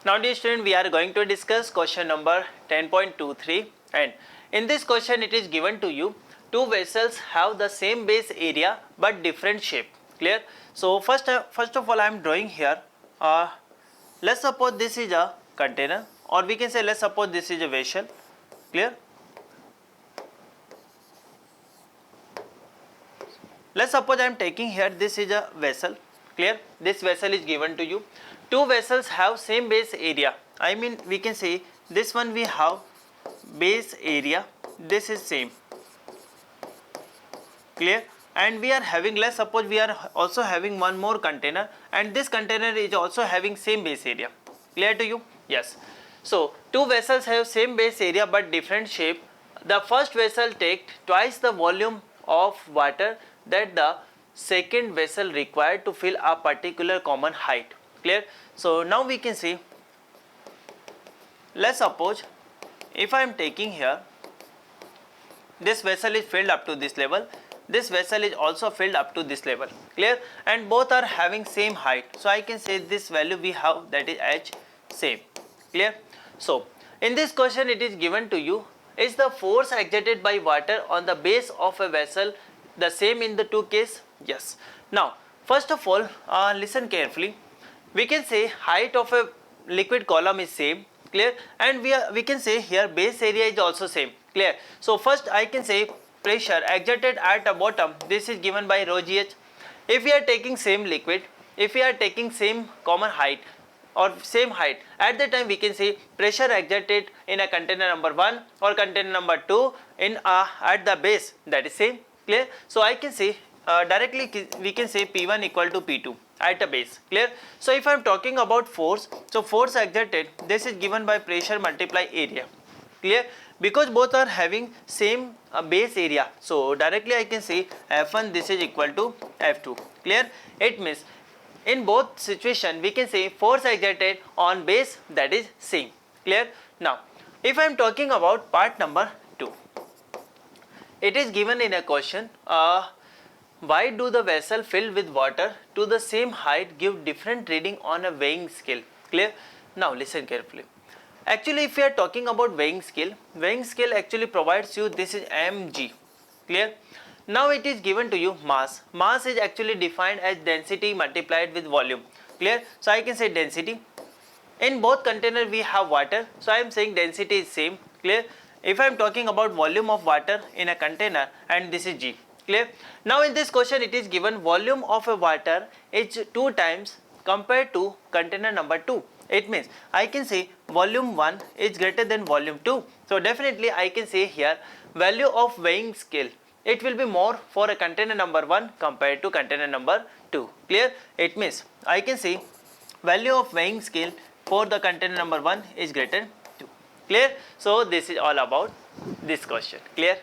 Now dear student, we are going to discuss question number 10.23, and in this question it is given to you two vessels have the same base area but different shape. Clear? So first of all I am drawing here. Let's suppose this is a container, or we can say let's suppose this is a vessel. Clear? Let's suppose I am taking here, this is a vessel. Clear? This vessel is given to you. Two vessels have same base area. I mean we can say this one we have base area, this is same. Clear? And we are having, let's suppose we are also having one more container, and this container is also having same base area. Clear to you? Yes. So two vessels have same base area but different shape. The first vessel takes twice the volume of water that the second vessel required to fill a particular common height. Clear? So now we can see, let's suppose if I am taking here, this vessel is filled up to this level, this vessel is also filled up to this level. Clear? And both are having same height, so I can say this value we have, that is h, same. Clear? So in this question it is given to you, is the force exerted by water on the base of a vessel the same in the two cases? Yes. Now first of all listen carefully. We can say height of a liquid column is same. Clear? And we can say here base area is also same. Clear? So first I can say pressure exerted at the bottom, this is given by rho gh. If we are taking same liquid, if we are taking same common height or same height, at the time we can say pressure exerted in a container number 1 or container number 2 in at the base, that is same. Clear? So I can say directly we can say P1 equal to P2 at a base. Clear? So if I am talking about force, so force exerted, this is given by pressure multiply area. Clear? Because both are having same base area, so directly I can say F1 this is equal to F2. Clear? It means in both situation we can say force exerted on base, that is same. Clear? Now if I am talking about part number 2, it is given in a question, why do the vessel filled with water to the same height give different reading on a weighing scale? Clear? Now listen carefully. Actually if we are talking about weighing scale actually provides you, this is mg. Clear? Now it is given to you mass. Mass is actually defined as density multiplied with volume. Clear? So I can say density. In both container we have water, so I am saying density is same. Clear? If I am talking about volume of water in a container, and this is g. Clear? Now in this question it is given volume of a water is 2 times compared to container number 2. It means I can say volume 1 is greater than volume 2. So definitely I can say here value of weighing scale, it will be more for a container number 1 compared to container number 2. Clear? It means I can say value of weighing scale for the container number 1 is greater than 2. Clear? So this is all about this question. Clear?